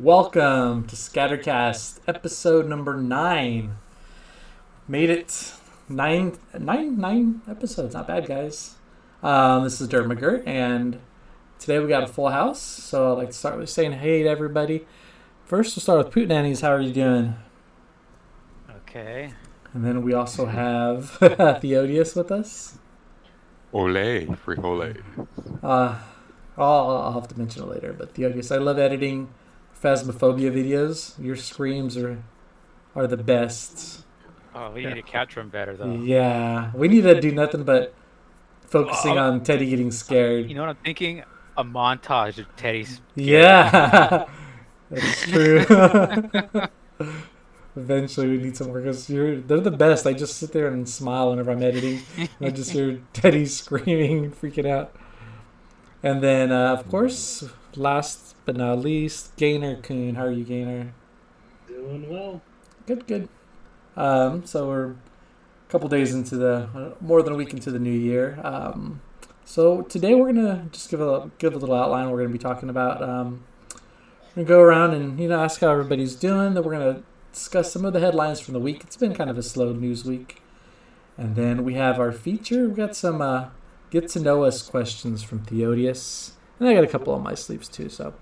Welcome to Scattercast, episode number 9. Made it nine episodes. Not bad, guys. This is Dirt McGirt, and today we got a full house. So I'd like to start with saying hey to everybody. First, we'll start with Poot Nannies. How are you doing? Okay. And then we also have Theodius with us. Ole, free. Uh, I'll have to mention it later, but Theodius, I love editing Phasmophobia videos. Your screams are the best. Oh, we need to capture him better, though. Yeah, we need to do nothing but focusing on Teddy getting scared. You know what I'm thinking? A montage of Teddy's. Yeah, that's true. Eventually, we need some more because they're the best. I just sit there and smile whenever I'm editing. And I just hear Teddy screaming and freaking out. And then, of course, last but not least, Gainer Coon. How are you, Gainer? Doing well. Good. So we're a couple days into more than a week into the new year. So today we're gonna just give a little outline. We're gonna be talking about. We're gonna go around and ask how everybody's doing. Then we're gonna discuss some of the headlines from the week. It's been kind of a slow news week, and then we have our feature. We've got some get to know us questions from Theodius, and I got a couple on my sleeves too. So,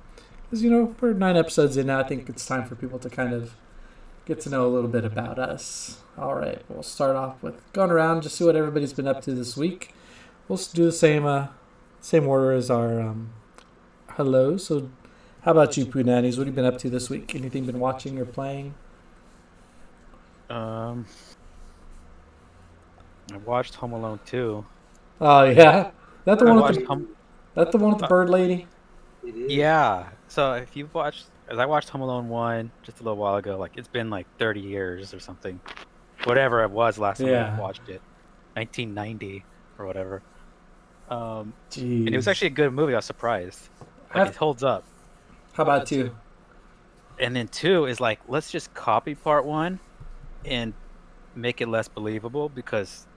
because we're 9 episodes in now, I think it's time for people to kind of get to know a little bit about us. All right, we'll start off with going around, just see what everybody's been up to this week. We'll do the same order as our hello. So, how about you, Poo Nannies? What have you been up to this week? Anything been watching or playing? I watched Home Alone 2. Oh yeah, that the I one watched with that the one with the bird lady? It is. Yeah. So if you've watched, as I watched Home Alone 1 just a little while ago, like it's been like 30 years or something. Whatever it was last time Yeah. I watched it. 1990 or whatever. Jeez. And it was actually a good movie. I was surprised. Like, it holds up. How about you? And then 2 is like, let's just copy part 1 and make it less believable because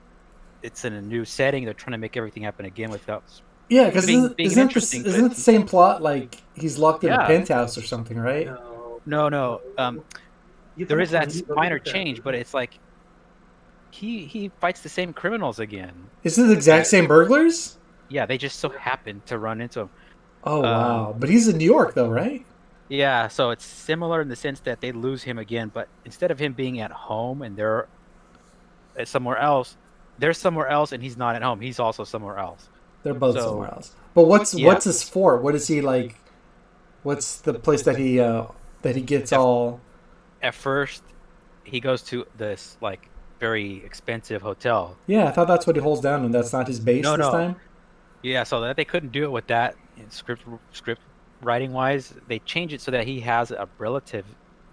it's in a new setting. They're trying to make everything happen again without. Yeah, because being isn't interesting, isn't it the same plot? Like he's locked in a Yeah. penthouse or something, right? No. No. You There thought is that you looked minor at that. change, but it's like he fights the same criminals again. Isn't it the exact same burglars? Yeah, they just so happen to run into him. Oh wow! But he's in New York though, right? Yeah, so it's similar in the sense that they lose him again, but instead of him being at home and they're at somewhere else, they're somewhere else and he's not at home. He's also somewhere else. They're both So- somewhere else. But what's Yeah. what's his fort? What is he like? What's the place that he gets all? At first, he goes to this like very expensive hotel. Yeah, I thought that's what he holds down, and that's not his base No, this no. time. Yeah, so that they couldn't do it with that in script writing wise. They changed it so that he has a relative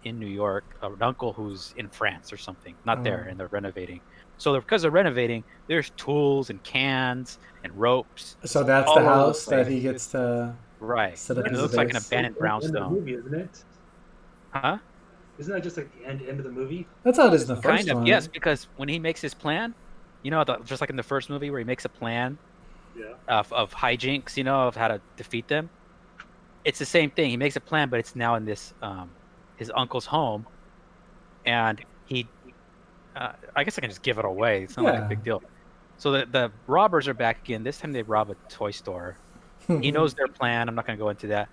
in New York, an uncle who's in France or something, not there, Oh. and they're renovating. So because they're renovating, there's tools and cans and ropes. So that's All the over the house that place. he gets to. Right. Set up And it his looks like an base. abandoned End of the brownstone. movie, isn't it? Huh? Isn't that just like the end of the movie? That's how it is in the first Kind of, one. yes, because when he makes his plan, just like in the first movie where he makes a plan Yeah. of hijinks, of how to defeat them. It's the same thing. He makes a plan, but it's now in this his uncle's home, and he. I guess I can just give it away. It's not like Yeah. a big deal. So the robbers are back again. This time they rob a toy store. He knows their plan. I'm not going to go into that.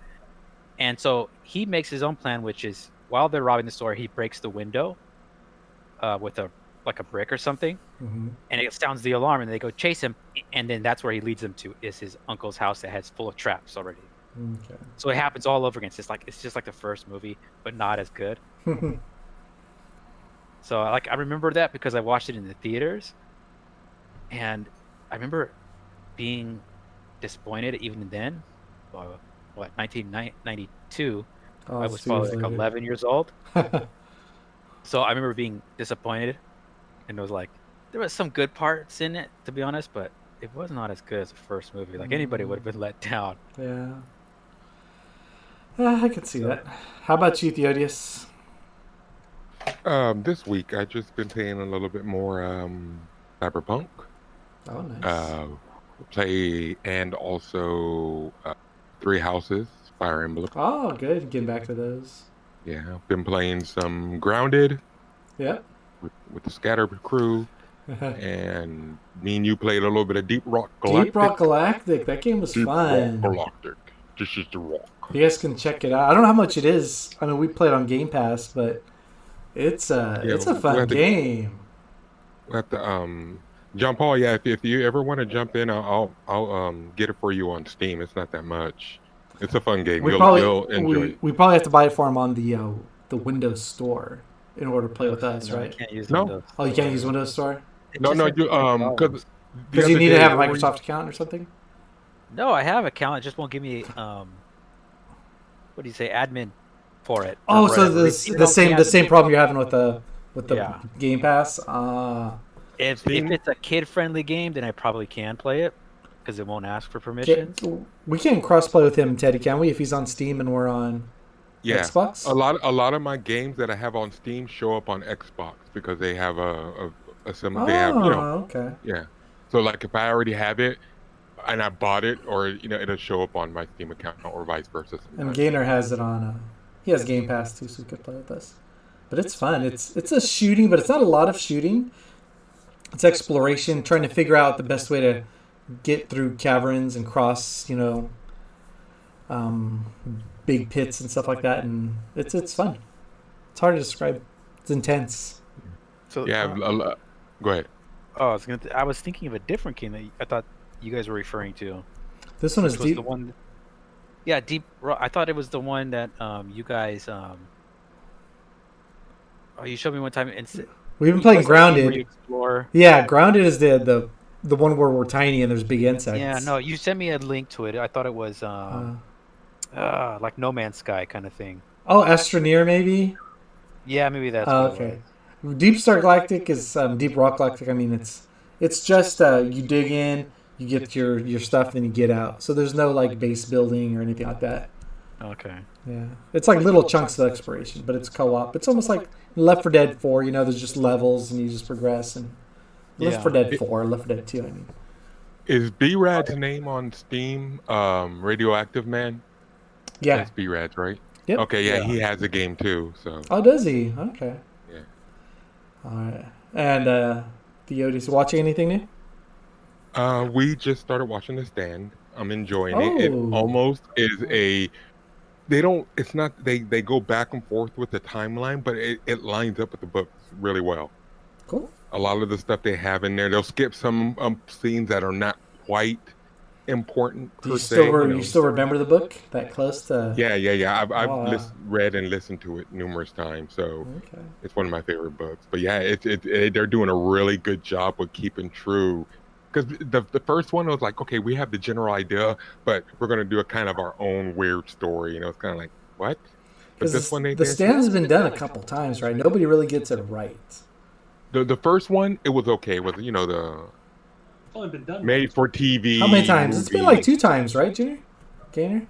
And so he makes his own plan, which is while they're robbing the store, he breaks the window with a brick or something, Mhm. and it sounds the alarm, and they go chase him, and then that's where he leads them to is his uncle's house that has full of traps already. Okay. So it happens all over again. It's just like the first movie, but not as good. So I remember that because I watched it in the theaters, and I remember being disappointed even then. What 1992? Oh, I was probably like 11 years old. later. So I remember being disappointed, and it was like there was some good parts in it, to be honest, but it was not as good as the first movie. Like anybody would have been let down. Yeah. I can see that. How about you, Theodius? This week I just been playing a little bit more Cyberpunk. Oh, nice. Play and also Three Houses Fire Emblem. Oh, good. Getting back to those. Yeah, I've been playing some Grounded Yep. with the Scatter crew, and me and you played a little bit of Deep Rock Deep Galactic. Rock Galactic. That game was Deep Rock fun. Galactic. This is the rock. You guys can check it out. I don't know how much it is. I mean, we played on Game Pass, but it's a fun game. We have to John Paul. Yeah, if you ever want to jump in, I'll get it for you on Steam. It's not that much. It's a fun game. You'll enjoy it. We probably have to buy it for him on the Windows Store in order to play with us, No, I right? can't use No. Windows. Oh, you can't use Windows Store No, you because because you need to have a Microsoft account or something. No, I have an account. It just won't give me what do you say, admin for it. or Oh, so whatever. the same problem you're having with the Yeah. Game Pass. If Steam? it's a kid friendly game, then I probably can play it because it won't ask for Okay, permissions. we can cross-play with him, Teddy, can we? If he's on Steam and we're on Xbox? A lot of my games that I have on Steam show up on Xbox because they have they have okay. yeah. So like if I already have it and I bought it, or it'll show up on my Steam account or vice versa. And sometimes. Gainer has it on. He has Game Pass too, so he could play with us. But it's fun. It's a shooting, but it's not a lot of shooting. It's exploration, trying to figure out the best way to get through caverns and cross, big pits and stuff like that. And it's fun. It's hard to describe. It's intense. So Yeah, go ahead. Oh, I was thinking of a different game that I thought you guys were referring to. This one is Which was deep. the one. Yeah, Deep Rock. I thought it was the one that you guys. Oh, you showed me one time. We've been playing Where you Grounded. explore. Yeah, Grounded is the one where we're tiny and there's big insects. Yeah, no, you sent me a link to it. I thought it was like No Man's Sky kind of thing. Oh, Astroneer maybe. Yeah, maybe that's Oh, what it okay. was. Deep Star Galactic is Deep Rock Galactic. I mean, it's just you dig in, you get your stuff, then you get out. So there's no like base building or anything like that. Okay. Yeah, it's like little chunks of exploration, but it's co-op. It's almost like Left 4 Dead 4. There's just levels and you just progress. And Left 4 Dead 4, Left 4 Dead 2. I mean, Is B-Rad's name on Steam? Radioactive Man. yeah. That's B-Rad's, right? Yep. Okay, yeah, Yeah. he has a game too. So Oh, does he? Okay. yeah. All right. And the Yodi's watching anything new? We just started watching The Stand. I'm enjoying it. It Oh. almost is a. They don't. It's not. They go back and forth with the timeline, but it lines up with the books really well. Cool. A lot of the stuff they have in there, they'll skip some scenes that are not quite important Do per you se. you still remember the book that close to? Yeah. I've Wow. read and listened to it numerous times, so Okay. it's one of my favorite books. But yeah, they're doing a really good job with keeping true. Because the first one was like, okay, we have the general idea, but we're gonna do a kind of our own weird story. It's kind of like what? But Because this one, the Stand's been done a couple times, right? Nobody really gets it right. the first one, it was okay. It was the It's only been done. made for TV. How many times? It's been movie. like 2 times, right, Junior? Gainer?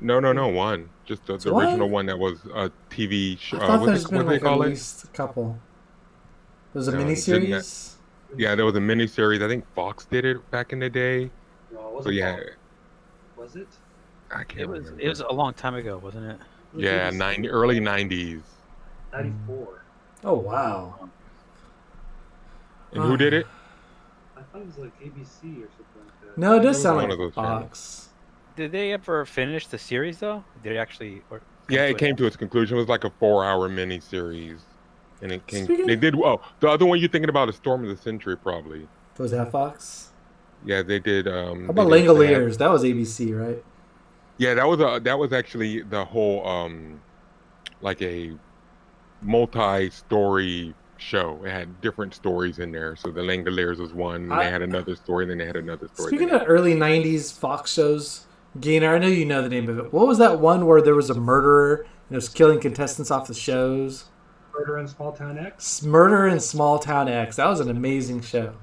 No, one. Just the One? original one that was a TV show. I thought What there's they been like at call it? least a couple. There's a No, miniseries. Yeah, there was a miniseries. I think Fox did it back in the day. No, it wasn't. So yeah, Was it? I can't It was remember. it was a long time ago, wasn't it? It was Yeah, ABC. early 90s. 94. Oh wow! And who did it? I thought it was like ABC or something like that. No, it does was sound one like of those Fox. Did they ever finish the series though? Did it actually? Or Yeah, it came to its conclusion. It was like a 4-hour miniseries. And it came. Speaking- They did. Oh, the other one you're thinking about is Storm of the Century, probably. Was that Fox? Yeah, they did. How about Langoliers? That was ABC, right? Yeah, that was actually the whole like a multi-story show. It had different stories in there. So the Langoliers was one. I- They had another story. Then they had another story. Speaking then of early '90s Fox shows, Gainer, I know you know the name of it. What was that one where there was a murderer and it was killing contestants off the shows? Murder in Small Town X. Murder in Small Town X. That was an amazing show.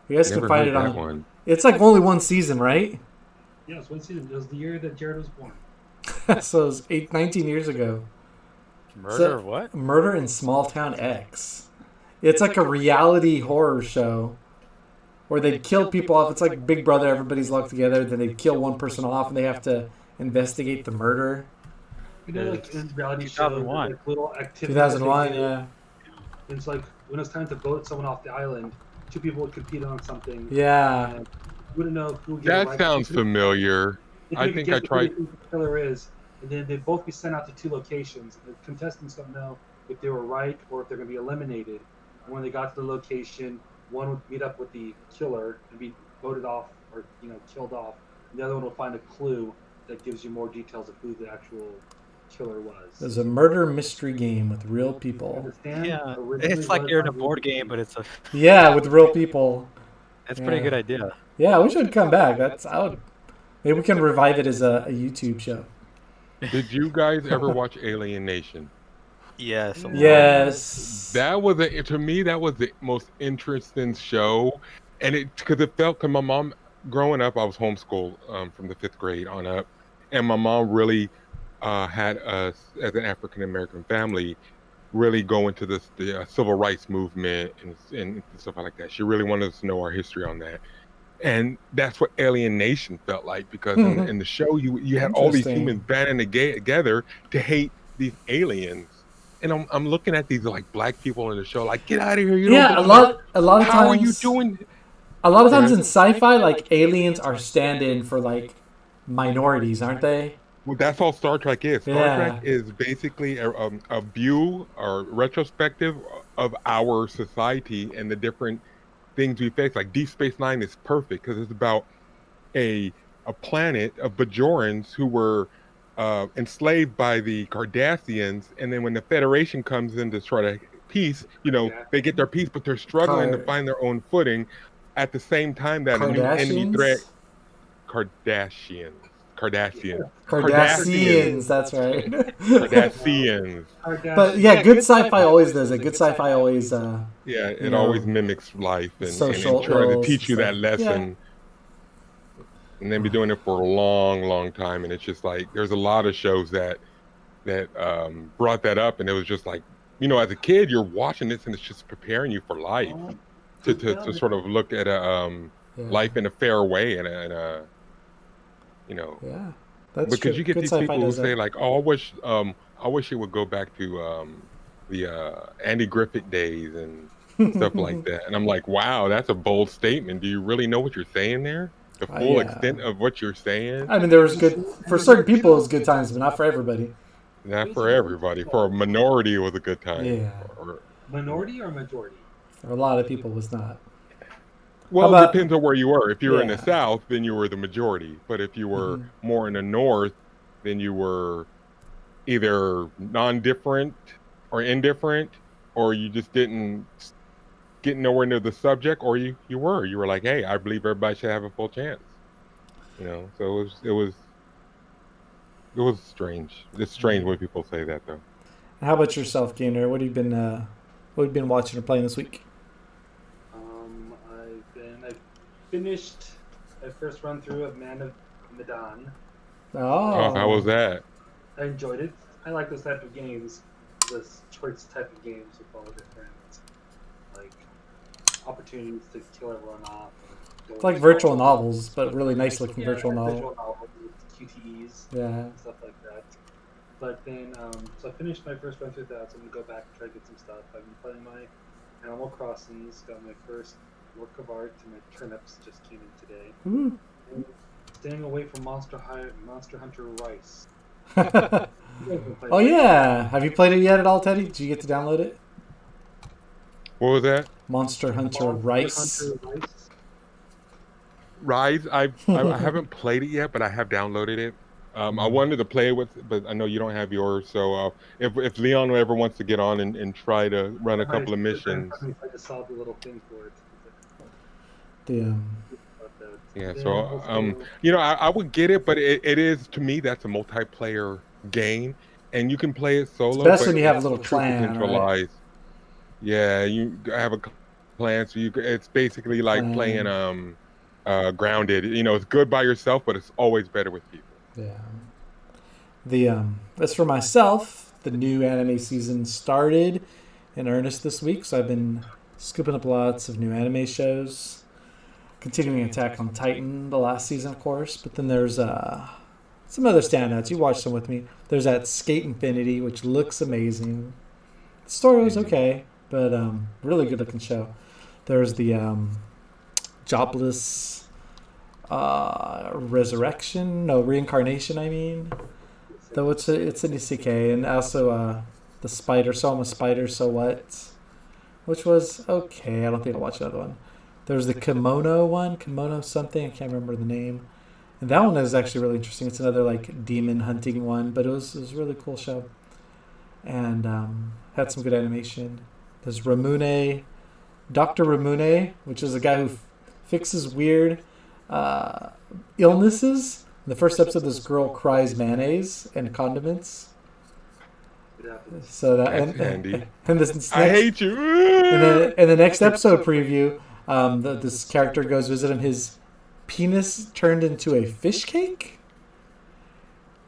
You guys can Never find heard it on. that one. It's like only one season, right? Yeah, it was one season. It was the year that Jared was born. So it was 19 years ago. Murder So- of what? Murder in Small Town X. It's like a reality horror show where they'd kill people off. It's like Big Brother, everybody's locked together. Then they'd kill one person off and they have to investigate the murder. You know, like in reality shows, 2001. like little activities. 2001, yeah. It's like when it was time to vote someone off the island, two people would compete on something. Yeah. And you wouldn't know who would get it That right. sounds familiar. They I couldn't think guess I tried. who the killer is, and then they'd both be sent out to 2 locations. And the contestants don't know if they were right or if they're going to be eliminated. And when they got to the location, one would meet up with the killer and be voted off or killed off. And the other one will find a clue that gives you more details of who the actual killer was. There's a murder mystery game with real people. Understand? Yeah, Originally it's like was you're in a on board Ruby game, Game. but it's a. Yeah, with real people. That's a pretty Yeah. good idea. Yeah, we should come back. Maybe we can revive it as a YouTube show. Did you guys ever watch Alien Nation? Yes. Yes. To me that was the most interesting show, and because it felt to my mom growing up. I was homeschooled from the 5th grade on up, and my mom really had us as an African American family really go into the civil rights movement and stuff like that. She really wanted us to know our history on that. And that's what Alien Nation felt like, because in the show you had all these Interesting. humans banding together to hate these aliens. And I'm looking at these like black people in the show, like, get out of here! You Yeah, don't a belong. lot of How are times. you doing? A lot of times in sci-fi, like aliens are stand-in for like minorities, aren't they? Well, that's all Star Trek is. Star Yeah. Trek is basically a view or retrospective of our society and the different things we face. Like Deep Space Nine is perfect because it's about a planet of Bajorans who were enslaved by the Cardassians, and then when the Federation comes in to try to peace, they get their peace, but they're struggling to find their own footing. At the same time that a new enemy threat, Kardashians? Kardashians. Cardassians, that's right. Kardashians. But yeah, good sci-fi always does it. Good sci-fi always Yeah, it always mimics life and social try to ills teach you and that stuff. lesson. And they've been doing it for a long, long time. And it's just like there's a lot of shows that brought that up, and it was just like, as a kid, you're watching this and it's just preparing you for life, to sort of look at life in a fair way and a Yeah, that's because true. you get Good these sci-fi people who does say that. like, "Oh, I wish it would go back to the Andy Griffith days and stuff like that." And I'm like, "Wow, that's a bold statement. Do you really know what you're saying there? The full Yeah. extent of what you're saying? I mean, there was good for certain people. It was good times, but not for everybody. Not for everybody. For a minority, it was a good time. Yeah, Minority or majority? for a lot of people, it was not. Well, How about- it depends on where you were. If you were in the Yeah. South, then you were the majority. But if you were more in the North, then you were either non-different or indifferent, or you just didn't get nowhere near the subject, or you were like, hey, I believe everybody should have a full chance. So it was strange. It's strange when people say that, though. How about yourself, Gainer? What have you been watching or playing this week? I finished my first run through of Man of Medan. Oh, how was that? I enjoyed it. I like this type of games, this choice type of games with all the different like opportunities to kill everyone off. It's like virtual novels, but really nice looking virtual novel. Visual novels with QTEs Yeah. and stuff like that. But then, so I finished my first run through that, so I'm gonna go back and try to get some stuff. I've been playing my Animal Crossings, got my first work of art, and my turnips just came in today. Ooh. And staying away from Monster Hunter Rice. Oh yeah, have you played it yet at all, Teddy? Did you get to download it? What was that? Monster Hunter Rice. Hunter Rice. Rise. I haven't played it yet, but I have downloaded it. I wanted to play it with, but I know you don't have yours. So if Leon ever wants to get on and try to run a couple of missions, I just saw the little thing for it. The yeah. So I would get it, but it is, to me, that's a multiplayer game, and you can play it solo. best but when you have a its little true clan, potential right? lies. Yeah, you have a clan, so it's basically like playing Grounded. It's good by yourself, but it's always better with people. Yeah. As for myself, the new anime season started in earnest this week, so I've been scooping up lots of new anime shows. Continuing Attack on Titan, the last season, of course, but then there's some other standouts. You watched some with me. There's that Skate Infinity, which looks amazing. The story was okay, but really good looking show. There's the Jobless Reincarnation. I mean, though it's an isekai, and also the Spider. So I'm a Spider. So what? Which was okay. I don't think I'll watch the other one. There's the Kimono something. I can't remember the name. And that one is actually really interesting. It's another like demon hunting one, but it was a really cool show, and had some good animation. There's Dr. Ramune, which is a guy who fixes weird illnesses. In the first episode, this girl cries mayonnaise and condiments. So That's handy. And this next, I hate you. And then in the next episode preview, this character goes visit him. His penis turned into a fish cake,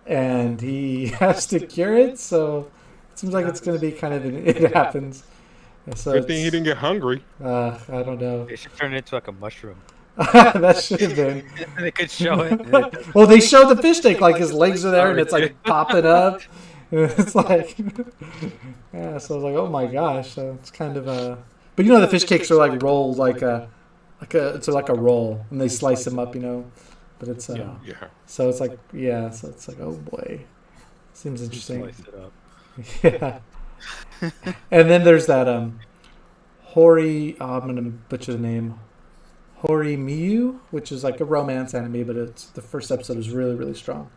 and he has to cure it. So it seems like it's going to be kind of it happens. So Good thing he didn't get hungry. I don't know. They should turn it into like a mushroom. That should have been. They could show it. Well, they show the fish tank, like his legs are there and it's like popping up. And it's like, yeah. So I was like, oh my gosh. So it's kind of but the fish cakes are like rolled it's like a roll, and they slice them up, But it's Yeah. So it's like So it's like, oh boy, seems interesting. Slice it up. Yeah. And then there's that Hori. I'm gonna butcher the name. Hori Miyu, which is like a romance anime, but the first episode is really, really strong,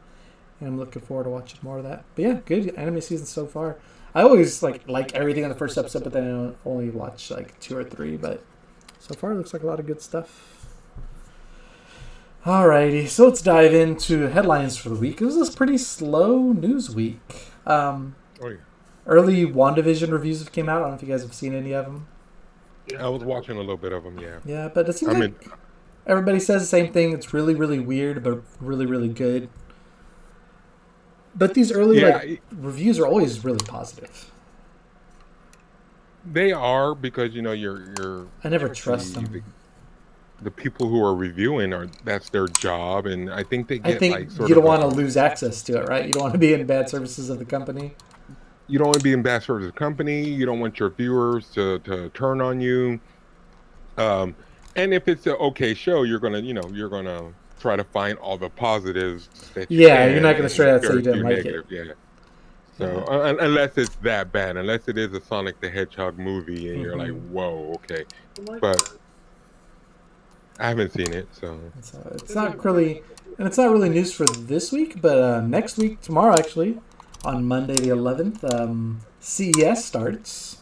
and I'm looking forward to watching more of that. But yeah, good anime season so far. I always like everything on the first episode, but then I only watch like 2 or 3. But so far, it looks like a lot of good stuff. Alrighty, so let's dive into headlines for the week. It was a pretty slow news week. Oh yeah. Early WandaVision reviews have came out. I don't know if you guys have seen any of them. I was watching a little bit of them. Yeah. Yeah, but it seems like everybody says the same thing. It's really, really weird, but really, really good. But these early reviews are always really positive. They are, because you're. I never trust them. The people who are reviewing that's their job, and I think they get you don't want to lose access to it, right? You don't want to be in bad services of the company. You don't want to be in bad service of the company. You don't want your viewers to turn on you. And if it's an okay show, you're gonna try to find all the positives that you can, you're not gonna straight out say you didn't like negative. Yeah. So unless it's that bad, unless it is a Sonic the Hedgehog movie, and you're like, whoa, okay, but I haven't seen it, so it's not really news for this week. But next week, tomorrow actually, on Monday the 11th, CES starts.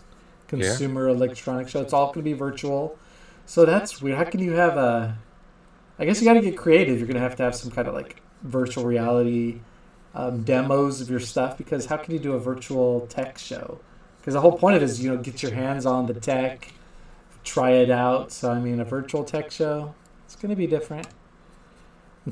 Consumer Electronics Show. It's all going to be virtual, so that's weird. How can you have I guess you got to get creative. You're going to have some kind of like virtual reality demos of your stuff, because how can you do a virtual tech show? Because the whole point of it is, get your hands on the tech, try it out. So I mean, a virtual tech show, it's going to be different.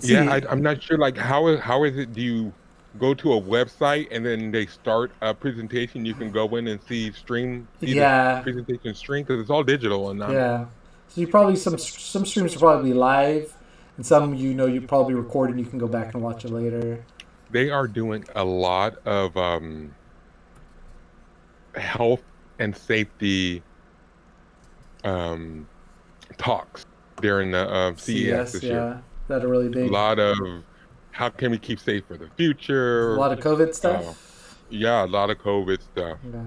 I'm not sure. Like, how is it? Do you go to a website and then they start a presentation? You can go in and see the presentation stream, because it's all digital and not. Yeah. So you probably some streams will probably be live, and some you probably record and you can go back and watch it later. They are doing a lot of health and safety talks during the CES this year. That are really big. A lot of how can we keep safe for the future. A lot of COVID stuff. A lot of COVID stuff. Yeah.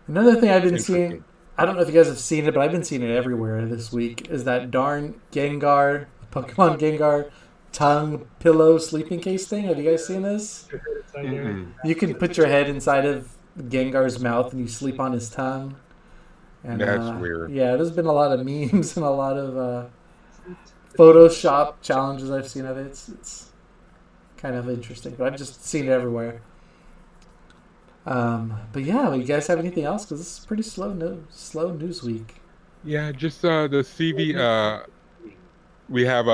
Another thing I've been seeing, I don't know if you guys have seen it, but I've been seeing it everywhere this week, is that darn Pokemon Gengar tongue pillow sleeping case thing. Have you guys seen this? You can put your head inside of Gengar's mouth and you sleep on his tongue. And, that's weird. Yeah, there's been a lot of memes and a lot of Photoshop challenges I've seen of it. It's kind of interesting, but I've just seen it everywhere. But yeah, you guys have anything else? Because this is pretty slow news week. Yeah, just the CV. We have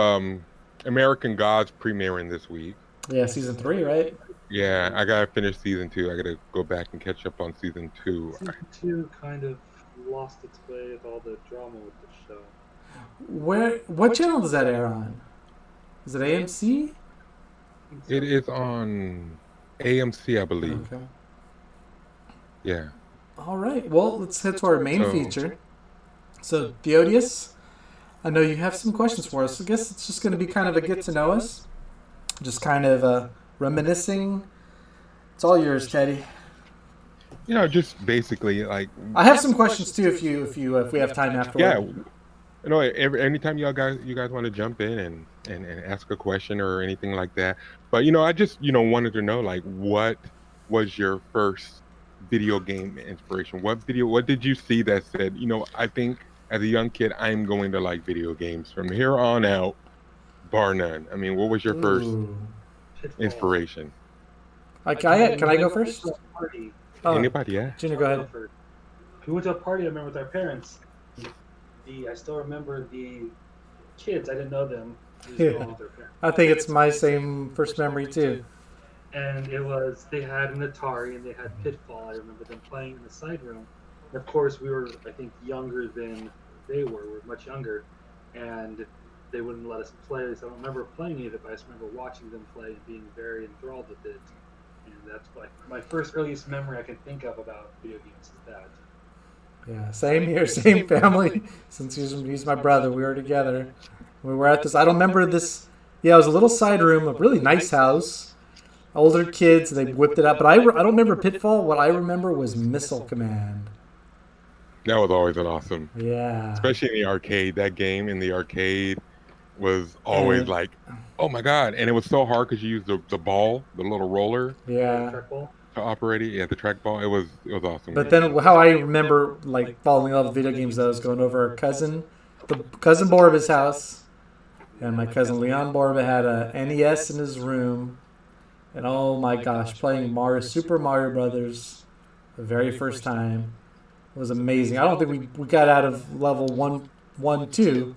American Gods premiering this week. Yeah, season 3, right? Yeah, I gotta finish season 2. I gotta go back and catch up on season 2. Season 2 kind of lost its way with all the drama with the show. What channel does that air on? Is it AMC? think so. It is on AMC, I believe. Okay. Yeah. All right. Well, let's head to our main So feature. So, Theodius, I know you have some questions for us. I guess it's just going to be kind of a get to know us, just kind of reminiscing. It's all yours, Teddy. just basically like, I have some questions too if we have time yeah, afterward. anytime you guys want to jump in and ask a question or anything like that. But I just wanted to know, like, what was your first video game inspiration? What did you see that said, I think as a young kid I'm going to like video games from here on out, bar none. I mean, what was your first Ooh. Pitfall. inspiration? Can I go We went first? to a party. Oh, Anybody? Yeah. Junior, go I'll go ahead. first. We went to a party, I remember, with our parents. I still remember the kids. I didn't know them. We was going Yeah. with their parents. I think it's my same first memory too. And they had an Atari and they had Pitfall. I remember them playing in the side room. And of course, we were, I think, younger than they were. We were much younger. And they wouldn't let us play. So I don't remember playing any of it, but I just remember watching them play and being very enthralled with it. And that's like my first earliest memory I can think of about video games is that. Yeah, same here, same family. Since he's my brother, we were together. We were at this. I don't remember this. Yeah, it was a little side room, a really nice house. Older kids, they whipped it up. But I don't remember Pitfall. What I remember was Missile Command. That was always an awesome, Yeah. especially in the arcade. That game in the arcade was always And like, oh my god! And it was so hard because you used the ball, the little roller yeah. Trackball. to operate it. Yeah, the trackball. It was awesome. But then how I remember like falling in love with video games though is going over the cousin Borba's house, and my cousin Leon Borba had a NES in his room, and oh my gosh, playing Super Mario Brothers, the very first time was amazing. I don't think we got out of level 1, 1, 2,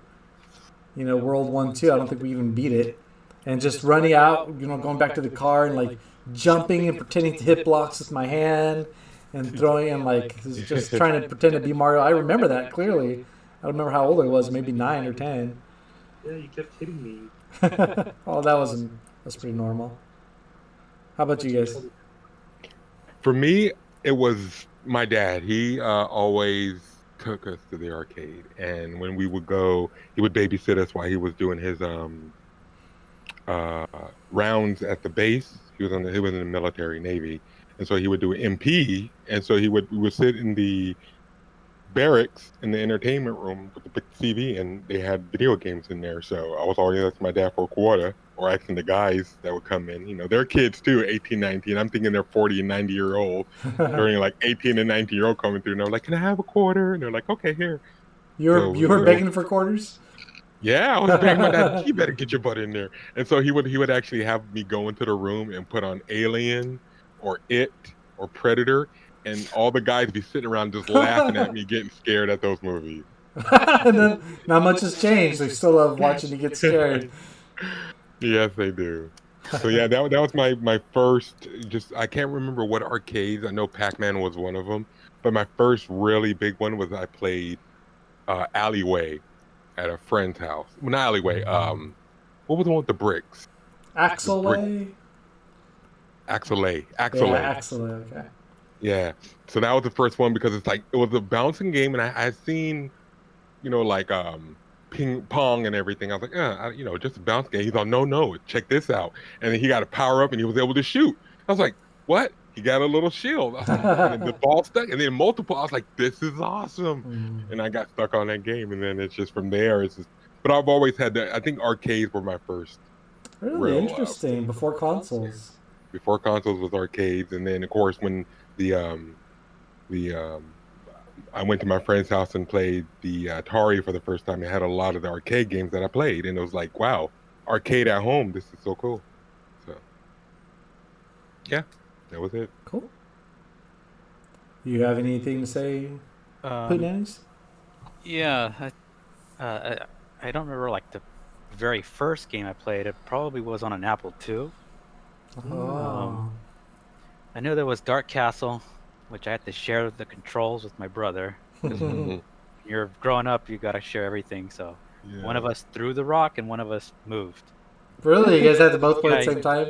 World 1, 2. I don't think we even beat it, and just running out, going back to the car and like jumping and pretending to hit blocks with my hand and throwing and like just trying to pretend to be Mario. I remember that clearly. I don't remember how old I was, maybe 9 or 10. Yeah, you kept hitting me. Oh, that's pretty normal. How about you guys? For me, it was my dad. He always took us to the arcade, and when we would go, he would babysit us while he was doing his uh, rounds at the base. He was in the military Navy, and so he would do MP, and so we would sit in the barracks in the entertainment room with the big TV, and they had video games in there. So I was always asking my dad for a quarter, or asking the guys that would come in. They're kids too, 18, 19. I'm thinking they're 40 and 90-year-old. During like 18 and 19-year-old coming through, and they're like, "Can I have a quarter?" And they're like, "Okay, here." You were begging for quarters? Yeah, I was begging my dad, "You better get your butt in there." And so he would actually have me go into the room and put on Alien or It or Predator, and all the guys be sitting around just laughing at me, getting scared at those movies. And then not much has changed. They still love watching you get scared. Yes, they do. So yeah, that was my first. Just I can't remember what arcades. I know Pac-Man was one of them, but my first really big one was I played Alleyway at a friend's house. Well, not Alleyway. What was the one with the bricks? Axelway? Axelay. Yeah, Axelay. Axelway, okay. Yeah. So that was the first one because it was a bouncing game, and I had seen, like ping pong and everything. I was like, just a bounce game. He's like, no, check this out. And then he got a power up, and he was able to shoot. I was like, what? He got a little shield. I was like, and then the ball stuck, and then multiple. I was like, this is awesome. And I got stuck on that game, and then it's just from there. It's just. But I've always had that. I think arcades were my first. Really real, interesting. Before consoles. Before consoles was arcades, and then of course when the I went to my friend's house and played the Atari for the first time. It had a lot of the arcade games that I played, and it was like, wow, arcade at home. This is so cool. So, yeah, that was it. Cool. You have anything to say, Pooh Yeah, I don't remember like the very first game I played. It probably was on an Apple II. Oh. I knew there was Dark Castle, which I had to share the controls with my brother. Mhm. You're growing up, you gotta share everything. So Yeah. one of us threw the rock and one of us moved. Really? You guys had to both play at the Yeah, same time?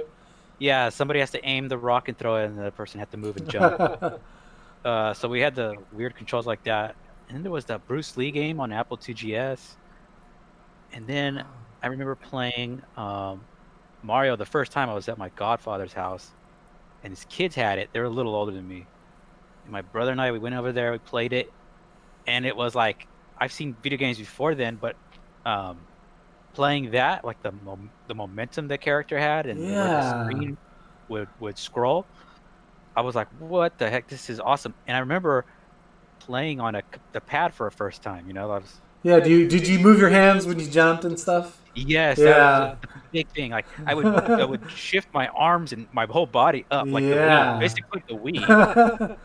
Yeah, somebody has to aim the rock and throw it, and the other person had to move and jump. So we had the weird controls like that. And then there was the Bruce Lee game on Apple IIgs. And then I remember playing Mario the first time I was at my godfather's house, and his kids had it. They were a little older than me. And my brother and I, we went over there, we played it, and it was like, I've seen video games before then, but playing that, like the momentum the character had and where the screen would scroll, I was like, what the heck, this is awesome. And I remember playing on the pad for a first time, I was... Yeah, did you move your hands when you jumped and stuff? Yes, Yeah. that was a big thing. Like I would shift my arms and my whole body up, like the Wii, basically the Wii.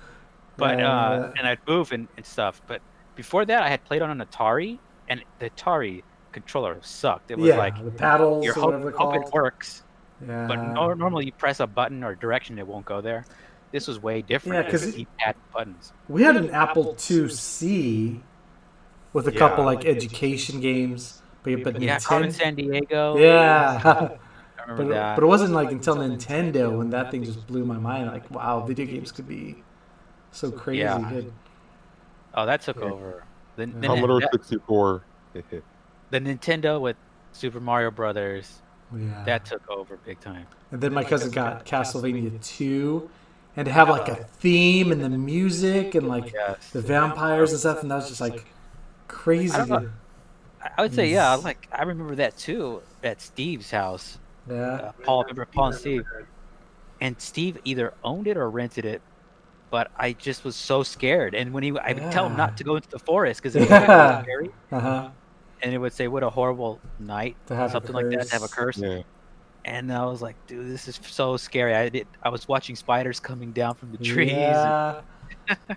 But and I'd move and stuff. But before that, I had played on an Atari, and the Atari controller sucked. It was like the paddles, you're or whatever hope it works. Yeah. But normally you press a button or direction, it won't go there. This was way different. Yeah, because you had buttons. We had an Apple IIc with a couple like education games, but yeah, Carmen San Diego. Yeah. I remember that. But it wasn't like until Nintendo when that thing just blew my mind. Like, wow, video games could be so crazy good. Oh, that took over. The Commodore 64. The Nintendo with Super Mario Brothers. Yeah. That took over big time. And then my cousin got Castlevania 2, and to have like a theme and the music and like the vampires and stuff, and that was just like crazy. I would say, yeah, like I remember that too at Steve's house. Yeah. Paul and Steve. And Steve either owned it or rented it, but I just was so scared. And when I would tell him not to go into the forest because it was scary. And it would say, what a horrible night, something like that, to have a curse. Yeah. And I was like, dude, this is so scary. I was watching spiders coming down from the trees. Yeah.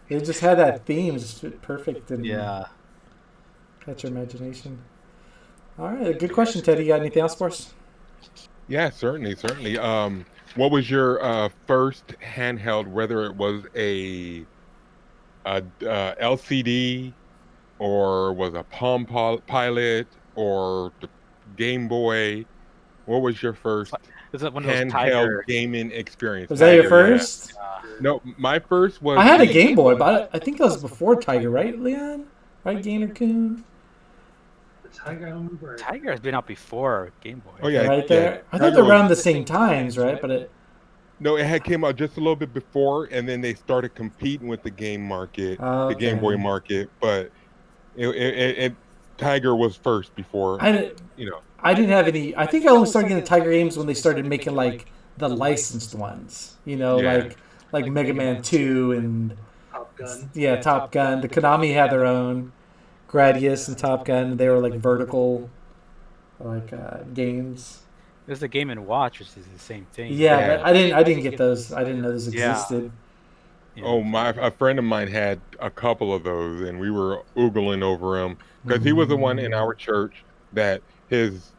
They just had that theme, just perfect. And catch your imagination. All right, good question, Teddy. You got anything else for us? Yeah, certainly. What was your first handheld? Whether it was a LCD, or was a Palm Pilot, or the Game Boy? What was your first handheld gaming experience? Was that your first? No, my first was... I had a Game Boy, but I think that was before Tiger, right, Leon? Right, Gainer Coon? Tiger has been out before Game Boy. Oh, yeah. Right there? I thought they're around the same times, right? But No, it had came out just a little bit before, and then they started competing with the game market, the Game Boy market, but Tiger was first before, I didn't have any. I think I only started getting the Tiger games when they started making like the licensed ones. Like Mega Man 2 and Top Gun. Yeah, Top Gun. The Konami had their own Gradius and Top Gun. They were like vertical, games. There's the Game and Watch, which is the same thing. Yeah, I didn't get those. I didn't know those existed. Yeah. Oh, a friend of mine had a couple of those, and we were oogling over them because he was the one in our church that his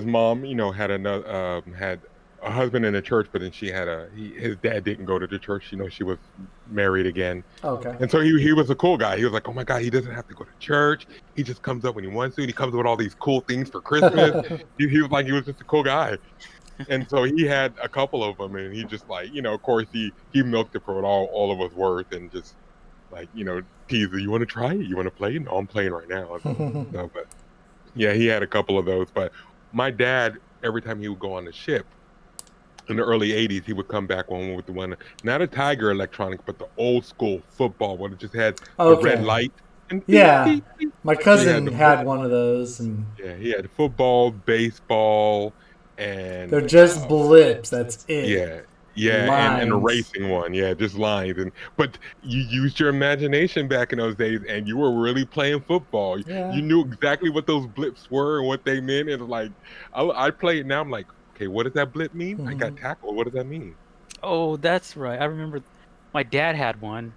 mom, had had a husband in the church, but then she had his dad didn't go to the church. She was married again. Okay. And so he was a cool guy. He was like, oh my God, he doesn't have to go to church. He just comes up when he wants to. And he comes up with all these cool things for Christmas. he was just a cool guy. And so he had a couple of them, and he just of course he milked it for what all of us worth, and just teased, you want to try it? You want to play? No, I'm playing right now. No, but yeah, he had a couple of those. But my dad, every time he would go on the ship, in the early 80s, he would come back with the one, not a Tiger electronic, but the old school football one. It just had the red light. And my cousin had one of those. And yeah, he had football, baseball, and... They're just blips, that's it. Yeah, and a racing one. Yeah, just lines. But you used your imagination back in those days, and you were really playing football. Yeah. You knew exactly what those blips were and what they meant. And I play it now, I'm like, okay, what does that blip mean? I got tackled. What does that mean? Oh, that's right. I remember my dad had one,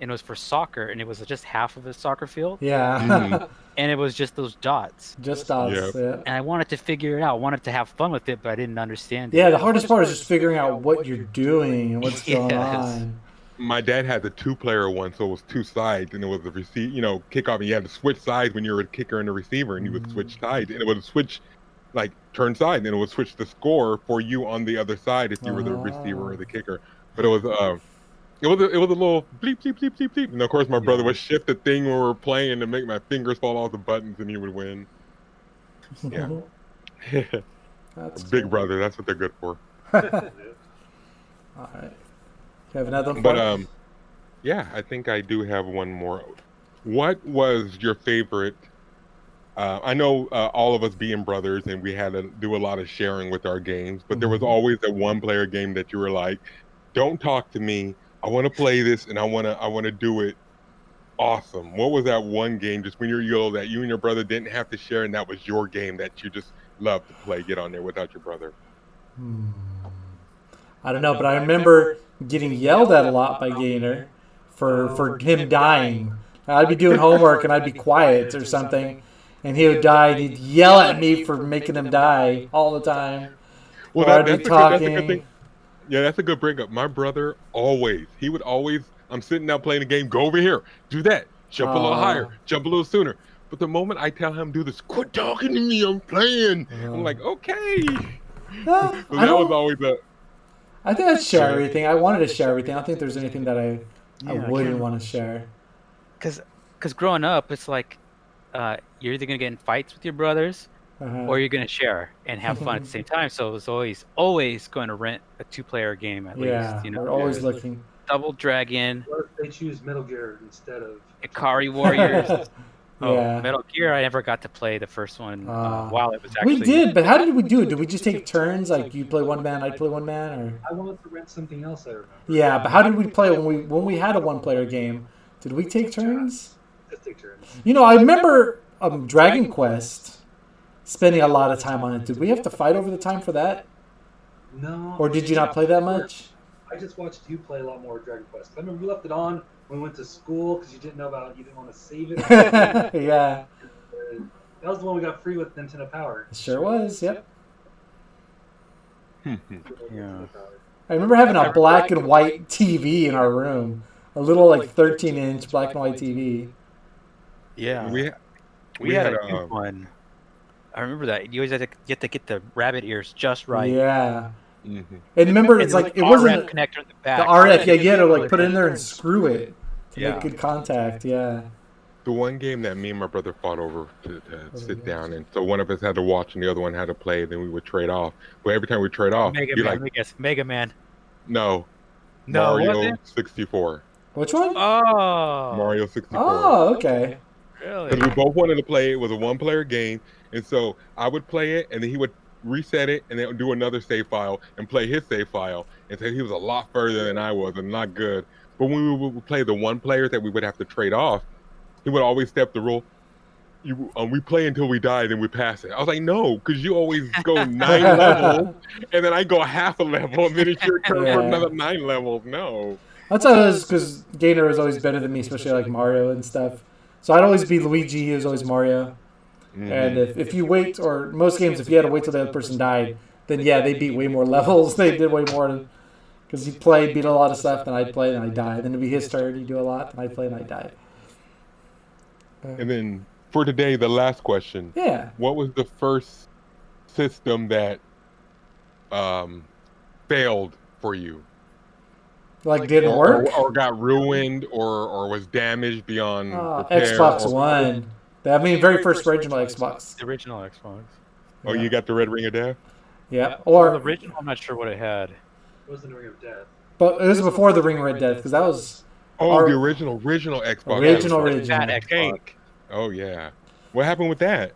and it was for soccer, and it was just half of a soccer field. Yeah. And it was just those dots. Just dots, yeah. And I wanted to figure it out. I wanted to have fun with it, but I didn't understand it. Yeah, the hardest part is just figuring out what you're doing and what's going on. My dad had the 2-player one, so it was 2 sides, and it was the kickoff, and you had to switch sides when you were a kicker and a receiver, and you would switch sides, and it would switch like turn side, and it would switch the score for you on the other side if you were the receiver or Oh. the kicker. But it was a little bleep bleep bleep bleep bleep, and of course my brother Yeah. would shift the thing when we were playing to make my fingers fall off the buttons, and he would win. Yeah, That's big cool. brother, that's what they're good for. All right. You have another one for But us? yeah, I think I do have one more. What was your favorite? I know all of us being brothers, and we had to do a lot of sharing with our games. But there was Mhm. always that one player game that you were like, "Don't talk to me. I want to play this, and I want to do it awesome." What was that one game just when you were little that you and your brother didn't have to share, and that was your game that you just loved to play, get on there without your brother? Hmm. I don't know, but I remember getting yelled at a lot by Gainer for him dying. I'd be doing homework and I'd be quiet or something, and he would die, and he'd yell at me for making him die all the time. Well, Or I'd be that's a good thing. talking. Yeah, that's a good bring up. My brother he would always, I'm sitting down playing a game, go over here, do that, jump a little higher, Oh. jump a little sooner. But the moment I tell him do this, quit talking to me, I'm playing. I'm Uh, like, okay. no, So I that was don't. always a I think I'd share everything. I wanted to share everything. I don't think there's anything that I Yeah, I wouldn't can't- want to share. Because growing up, it's like you're either gonna get in fights with your brothers Uh-huh. or you're gonna share and have fun at the same time. So it was always going to rent a 2-player game at Yeah, least. we're always Yeah. looking. Double Dragon, What if they choose Metal Gear instead of Ikari Warriors. Oh, Yeah. Metal Gear! I never got to play the first one while it was actually. We did, but how did we do it? Did we just take turns? Like you play one man, I'd play one man, or I wanted to rent something else. I remember. yeah. But how did we play when we had a one-player game? Did we take turns? Just take turns. You know, I remember Dragon Quest spending a lot of time on it. Did we have to fight over the time for that, No. or did you not play that much? I just watched you play a lot more Dragon Quest. I remember we left it on when we went to school because you didn't know about it. You didn't want to save it. Yeah, That was the one we got free with Nintendo Power. it sure was. Yep. Yeah. Nintendo Power. I remember having a black and white TV in our room, a little like 13-inch black and white TV. Yeah, we we had had, a new one. I remember that. You always had to get the rabbit ears just right. Yeah. mhm. And remember, And it's there like was it an wasn't RF connector in the the back. RF. Yeah, you had to like put it in there and screw it to Yeah. make good contact. Yeah. The one game that me and my brother fought over to sit down, and so one of us had to watch and the other one had to play, then we would trade off. But every time we trade off, Mega be Man. like, Let me guess. Mega Man. no, No, was Mario it? 64. Which one? Oh, Mario 64. Oh, okay. really? Because we both wanted to play. It was a one-player game, and so I would play it, and then he would reset it, and then do another save file and play his save file. And so he was a lot further than I was, and not good. But when we would play the one player that we would have to trade off, he would always step the rule. We play until we die, then we pass it. I was like, no, because you always go 9 levels, and then I go half a level, and then it's your turn Yeah. for another 9 levels. No. That's how it was because Gainer was always better than me, especially like Mario and stuff. So I'd always be Luigi. He was always Mario. And if you wait, or most games, if you had to wait till the other person died, then yeah, they beat way more levels. They did way more because he'd play, beat a lot of stuff, then I'd play, then I'd die. Then it'd be his turn. He'd do a lot, then I'd play, and I'd die. And then for today, the last question. Yeah. What was the first system that failed for you? Like didn't work. Or got ruined or was damaged beyond repair? Xbox One. I mean, very first original Xbox. The original Xbox. Oh, you got the Red Ring of Death? Yeah. Well, the Or, original, I'm not sure what it had. It wasn't the Ring of Death. but it was before the Ring of Red Death because that was Oh, Our- the original Xbox. Original. Fat Xbox. Cake. Oh, yeah. What happened with that?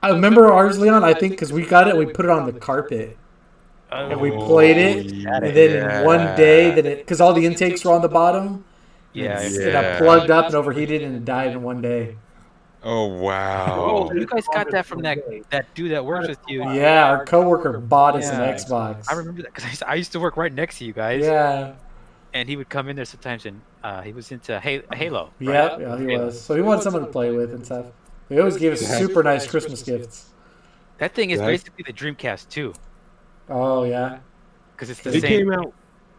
I remember ours, Leon. I think because we got it, and we put it on the carpet, and we played it, yeah. and then in one day, that it because all the intakes were on the bottom, Yeah. it Yeah. got plugged up and overheated, and it died in one day. Oh, wow. Oh, you guys got that from that dude that works with you. Yeah, our coworker bought us an Yeah. Xbox. I remember that because I used to work right next to you guys. Yeah, And he would come in there sometimes, and he was into Halo. yeah, he was. So he wanted someone to play with and stuff. They always gave us super nice Christmas gifts. That thing is That- basically the Dreamcast too, Oh yeah, because it's the It same. came out.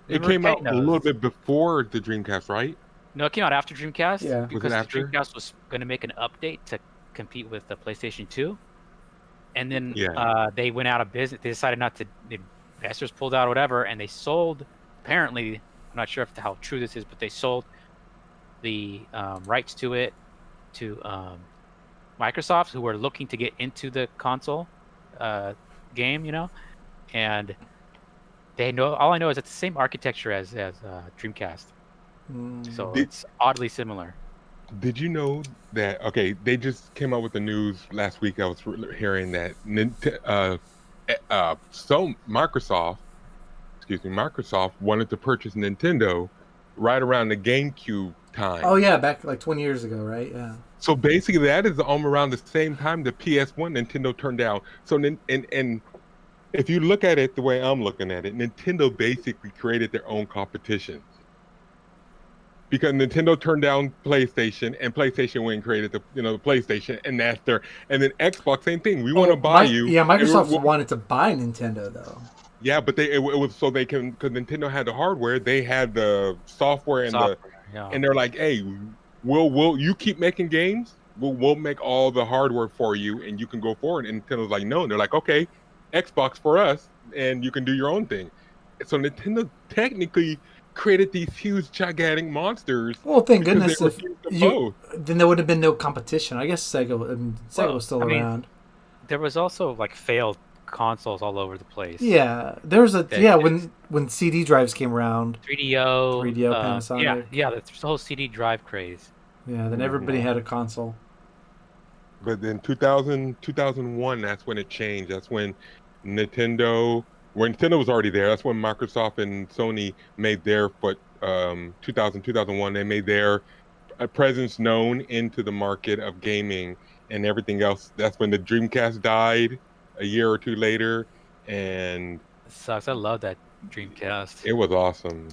It Remember came out a Technos? little bit before the Dreamcast, right? No, it came out after Dreamcast. Yeah. Because Was it the after? Dreamcast was going to make an update to compete with the PlayStation 2. and then Yeah. they went out of business. They decided not to. The investors pulled out, or whatever, and they sold. Apparently, I'm not sure how true this is, but they sold the rights to it to Microsoft, who were looking to get into the console game, and they know. All I know is it's the same architecture as Dreamcast, so Did, it's oddly similar. did you know that? Okay, they just came out with the news last week. I was hearing that so Microsoft wanted to purchase Nintendo right around the GameCube time. Oh yeah, back like 20 years ago, right? Yeah. So basically, that is around the same time the PS1 Nintendo turned down. So and if you look at it the way I'm looking at it, Nintendo basically created their own competition because Nintendo turned down PlayStation, and PlayStation went and created the PlayStation, and and then Xbox, same thing. We want to buy you. Yeah, Microsoft And wanted to buy Nintendo though. yeah, but it was so they can, because Nintendo had the hardware, they had the software and they're like, hey, we'll you keep making games, we'll make all the hardware for you, and you can go forward. And Nintendo's like, no, and they're like, okay, Xbox for us, and you can do your own thing. So Nintendo technically created these huge, gigantic monsters. Well, thank because goodness they if refused to both. then there would have been no competition. I guess Sega was still around. There was also like failed consoles all over the place. Yeah, there's when CD drives came around. 3DO, Panasonic. yeah, the whole CD drive craze. Yeah, then everybody had a console. But then 2001, that's when it changed. That's when Nintendo was already there. That's when Microsoft and Sony made their 2001, they made their presence known into the market of gaming and everything else. That's when the Dreamcast died a year or two later, and It sucks. I love that Dreamcast. it was awesome.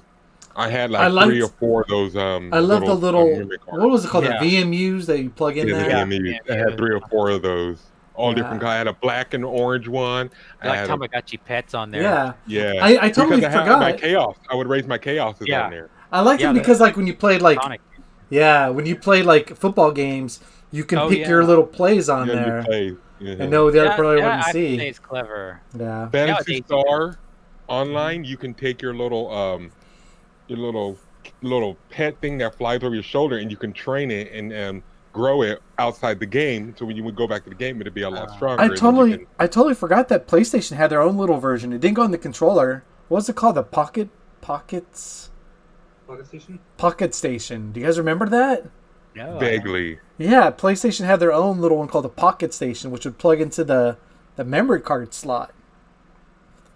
I had I like 3 or liked- 4 of those. I love the little memory cards. what was it called? Yeah. The VMUs that you plug in Yeah, the there. VMU. I Yeah. had 3 or 4 of those. All Yeah. different kinds. I had a black and orange one. I Like had a, Tamagotchi pets on there. Yeah, yeah. I totally because I had my forgot. chaos. I would raise my chaoses Yeah. on there. I liked Yeah, it the- because like when you played like Sonic. when you played like football games, you can Oh, pick yeah. your little plays on Yeah, you there play. Yeah. and know the other player Yeah, wouldn't I see. think it's clever. Yeah. Fantasy Nowadays, Star online, you can take your little pet thing that flies over your shoulder, and you can train it and grow it outside the game. So when you would go back to the game, it'd be a lot stronger. I and then you can- totally forgot that PlayStation had their own little version. It didn't go in the controller. What was it called? The Pocket Station? Pocket Station. Do you guys remember that? No, vaguely. Yeah, PlayStation had their own little one called the Pocket Station, which would plug into the memory card slot.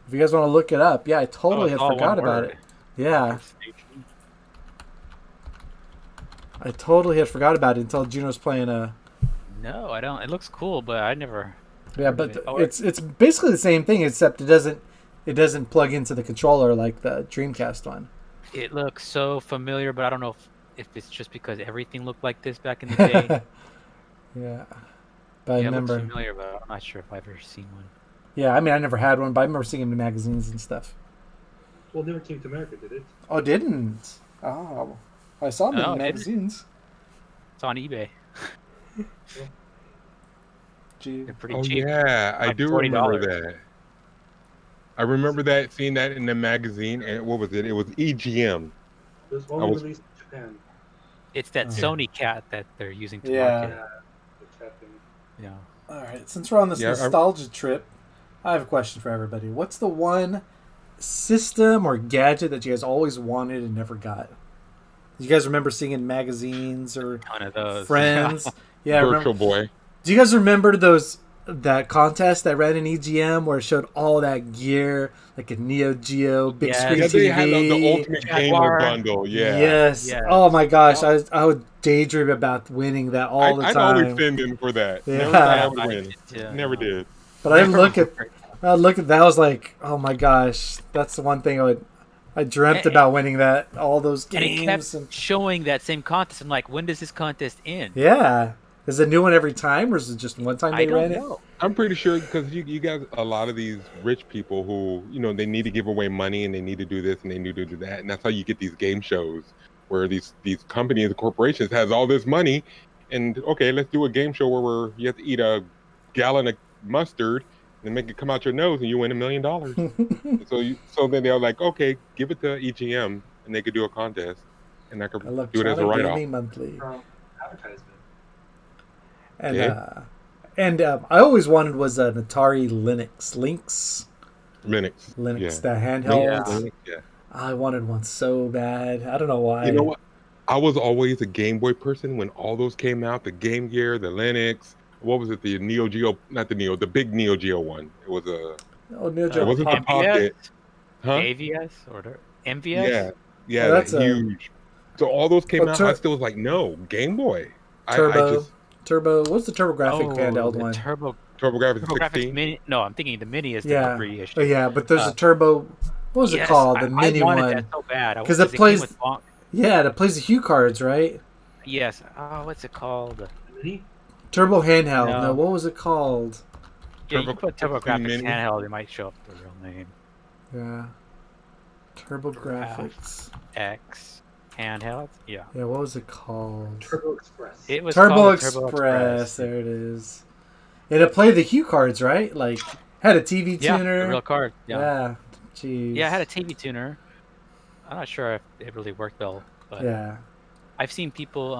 If you guys want to look it up, yeah, I totally had it's all forgot one about word. it. Yeah, I totally had forgot about it until Gino was playing a. No, I don't. It looks cool, but I never. Yeah, but Oh, it's basically the same thing, except it doesn't plug into the controller like the Dreamcast one. It looks so familiar, but I don't know if it's just because everything looked like this back in the day. Yeah, but I Yeah, it remember. looks familiar, but I'm not sure if I've ever seen one. Yeah, I mean, I never had one, but I remember seeing them in magazines and stuff. Well, it never came to America, did it? Oh, didn't? Oh, I saw them Oh, in it didn't? magazines. It's on eBay. Gee. They're pretty Oh cheap. yeah, I Like do $40. remember that. I remember that, seeing that in the magazine, and what was it? It was EGM. It was I only was- released in Japan. It's that Oh. Sony cat that they're using to Yeah. market. Yeah, the cat thing. Yeah. All right, since we're on this Yeah, nostalgia trip, I have a question for everybody. What's the one system or gadget that you guys always wanted and never got? You guys remember seeing in magazines or Ton of those. friends? Yeah, I remember. Virtual Boy. Do you guys remember that contest that ran in EGM where it showed all that gear, like a Neo Geo, big Yeah, screen Yeah, they TV? had the Ultimate Jaguar. Gamer bundle. Yeah. Yes. Yes. Oh my gosh, I would daydream about winning that all the I'd always time. send in for that. Yeah. Never thought I would I win. did too. Never did. But I look at that, I was like, oh my gosh, that's the one thing I dreamt And- about winning that, all those And it games. kept showing that same contest. I'm like, when does this contest end? Yeah. Is it a new one every time, or is it just one time I they don't ran know. I'm pretty sure, because you got a lot of these rich people who, they need to give away money, and they need to do this and they need to do that, and that's how you get these game shows where these companies, the corporations, has all this money, and okay, let's do a game show where you have to eat a gallon of mustard and make it come out your nose, and you win $1 million. So then they're like, okay, give it to EGM, and they could do a contest, and I could do it as a Electronic write-off. Gaming Monthly. Advertisement. And Yeah. I always wanted was an Atari Lynx, Linux. the handheld. Linux, yeah. I wanted one so bad. I don't know why. You know what? I was always a Game Boy person when all those came out. The Game Gear, the Linux. What was it? The Neo Geo, not the Neo, the big Neo Geo one. It was a. Oh, Neo It Geo wasn't the Pop. Pocket. Huh? AVS or MVS? Yeah, Oh, that's that huge. So all those came Oh, out. I still was like, no, Game Boy. Turbo. What's the TurboGrafx handheld the one? TurboGrafx TurboGrafx 16. Mini. No, I'm thinking the Mini is the Yeah. reissue. Oh, yeah, but there's a Turbo. What was it Yes, called? The mini I wanted one. that so bad. 'Cause it came plays- with long- Yeah, that plays the Hue cards, right? Yes. Oh, what's it called? Mini? Turbo handheld. No. No, what was it called? Yeah, you put TurboGrafx Mini? handheld, it might show up the real name. Yeah. TurboGrafx. X handheld. Yeah. Yeah, what was it called? Turbo Express. It was Turbo called Express. There it is. And it played the Hue cards, right? Like, had a TV Yeah, tuner. the real card. Yeah. Jeez. Yeah, it had a TV tuner. I'm not sure if it really worked though, but Yeah. I've seen people,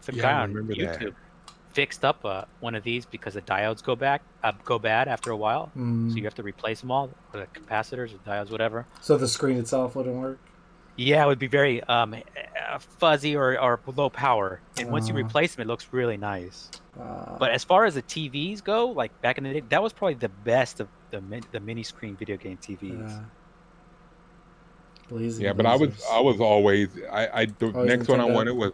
some Yeah, guy I on remember that. YouTube fixed up one of these because the diodes go bad after a while, so Mm. you have to replace them all, the capacitors or diodes, whatever. So the screen itself wouldn't work? Yeah, it would be very fuzzy or low power, and once you Oh. replace them, it looks really nice. But as far as the TVs go, like back in the day, that was probably the best of the mini screen video game TVs. Yeah. Blazing Yeah, but I lasers. was always the Always next one I Nintendo. wanted was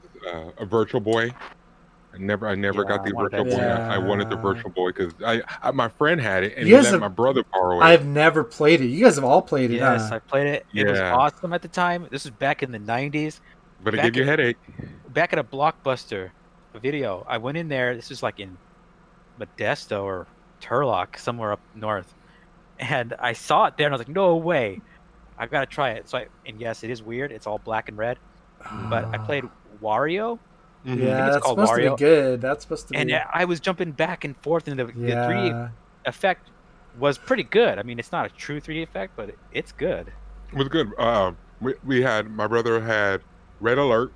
a Virtual Boy. I never Yeah, got the I wanted Virtual that Boy. too. I wanted the Yeah. Virtual Boy because my friend had it and You he guys let have- my brother borrow it. I've never played it. You guys have all played it, Yes, huh? I played it. It was Yeah. awesome at the time. This was back in the 90s. But it back gave you a in- headache. Back at a Blockbuster video. I went in there. This was like in Modesto or Turlock, somewhere up north. And I saw it there, and I was like, no way. I've got to try it. And yes, it is weird. It's all black and red. But I played Wario, Mhm. Yeah, it's that's called supposed to Wario. be good. That's supposed to and be. I was jumping back and forth, and the 3D Yeah. effect was pretty good. I mean, it's not a true 3D effect, but it's good. It was good. We had my brother had Red Alert,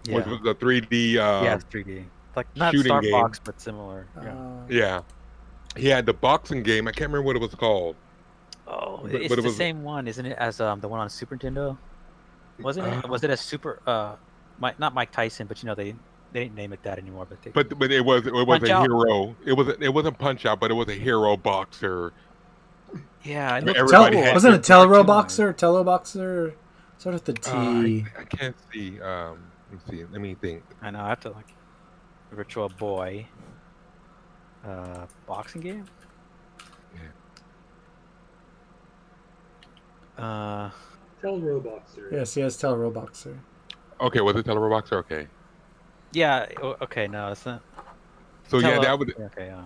which was the 3D. Yeah, it's 3D. Like not shooting Star game. Fox, but similar. Yeah. Yeah, he had the boxing game. I can't remember what it was called. Oh, But- it's but it the was- same one, isn't it, as the one on Super Nintendo? Wasn't it? Was it a Super? Not Mike Tyson, but they didn't name it that anymore. But But it was Punch a Out? hero. It wasn't Punch Out, but it was a hero boxer. yeah, I mean, looked everybody cool. had Wasn't it different Telero cartoon Boxer? Tello Boxer? Sort of the T. I can't see. Let me see. Let me think. I know. I have to like Virtual Boy. Boxing game. Tell Roboxer. Yes, he has Telero Boxer. Okay, was it Telero Boxer? Okay. Yeah. Okay. No, it's not. So yeah, Tele- that would Okay. Yeah.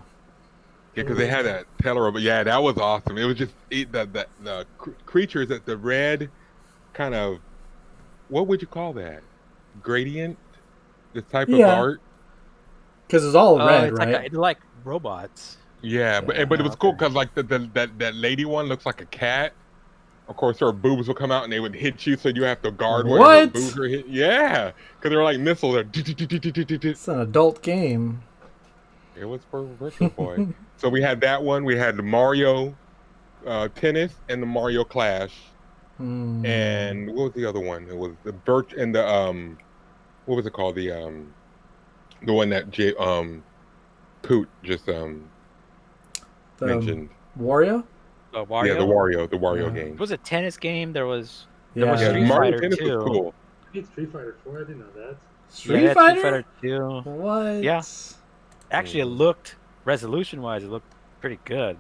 because they had that Telero, but yeah, that was awesome. It was just the creatures that the red kind of, what would you call that? Gradient, this type of Yeah. art. Because it's all red, it's right? Like, they're like robots. Yeah, but it was cool because like that lady one looks like a cat. Of course, her boobs will come out and they would hit you, so you have to guard where her What? boobs are hit. Yeah, because they're like missiles. It's an adult game. It was for Virtual Boy. So we had that one. We had the Mario Tennis and the Mario Clash. Hmm. And what was the other one? It was the Birch and the what was it called? The one that Poot just The, mentioned. Wario? Wario. Yeah, the Wario Yeah. game. It was a tennis game. There was Yeah. was Yeah, Street Mario Fighter Tennis 2. was cool. It's Street Fighter 4. I didn't know that. Street yeah, Fighter? Street Fighter 2. What? Yeah. Actually, it looked resolution-wise, it looked pretty good.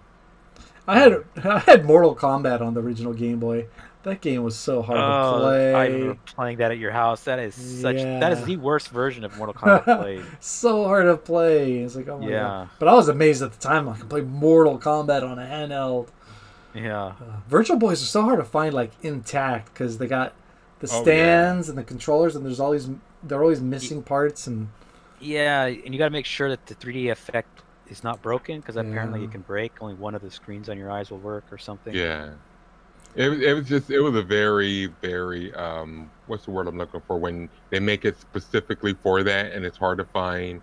I had Mortal Kombat on the original Game Boy. That game was so hard to play. I remember playing that at your house. That is that is Yeah. the worst version of Mortal Kombat played. So hard to play. It's like, oh my Yeah. god. But I was amazed at the time I could play Mortal Kombat on a handheld. Yeah. Virtual Boys are so hard to find like intact because they got the Oh, yeah. stands and the controllers, and they're always missing parts. And Yeah, and you got to make sure that the 3D effect is not broken because apparently it can break. Only one of the screens on your eyes will work or something. Yeah. It was a very, very what's the word I'm looking for when they make it specifically for that and it's hard to find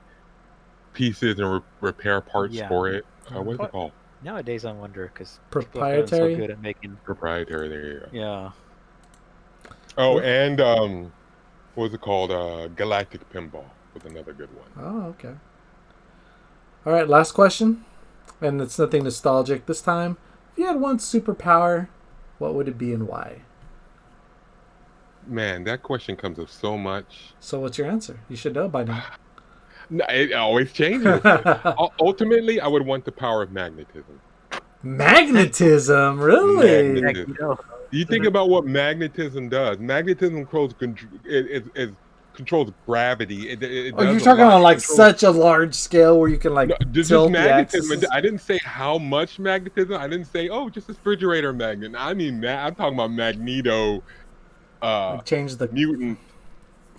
pieces and repair parts Yeah. for it. What is it What? called? Nowadays, I wonder because people have gotten so Proprietary? good at making. Proprietary. There you go. Yeah. Oh, and what was it called? Galactic Pinball was another good one. Oh, okay. All right, last question, and it's nothing nostalgic this time. If you had one superpower, what would it be and why? Man, that question comes with so much. So, what's your answer? You should know by now. No, it always changes. Ultimately, I would want the power of magnetism. Magnetism, really? Magnetism. You think about what magnetism does. Magnetism controls gravity. It Oh, does you're a talking lot. on It like controls- such a large scale where you can like No, just tilt the magnetism. axis. I didn't say how much magnetism. I didn't say, oh, just a refrigerator magnet. I mean, I'm talking about magneto. Like change the Mutant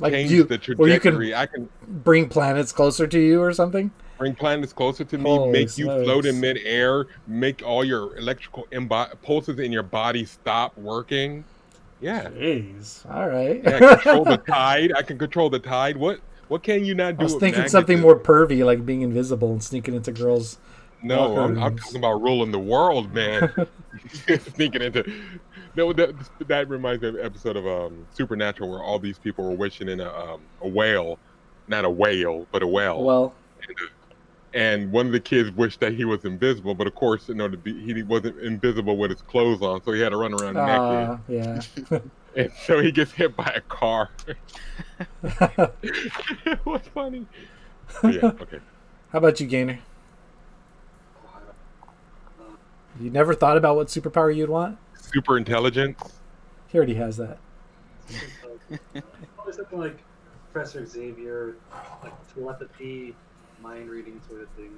like change you, the where you trajectory. can I can bring planets closer to you or something. bring planets closer to me, Holy make you float in smokes. midair, make all your electrical pulses in your body stop working. Yeah. Jeez. All right. Yeah, control the tide. I can control the tide. What can you not I do was with thinking magnetism? something more pervy, like being invisible and sneaking into girls' No, locker I'm rooms. talking about ruling the world, man. Sneaking into no, that reminds me of an episode of Supernatural where all these people were wishing in a whale, not a whale, but a whale. Well, And one of the kids wished that he was invisible, but of course, he wasn't invisible with his clothes on, so he had to run around naked. yeah. And so he gets hit by a car. It was funny. But yeah, okay. How about you, Gainer? You never thought about what superpower you'd want? Super intelligence. He already has that. Probably something like Professor Xavier, like telepathy, mind reading sort of thing.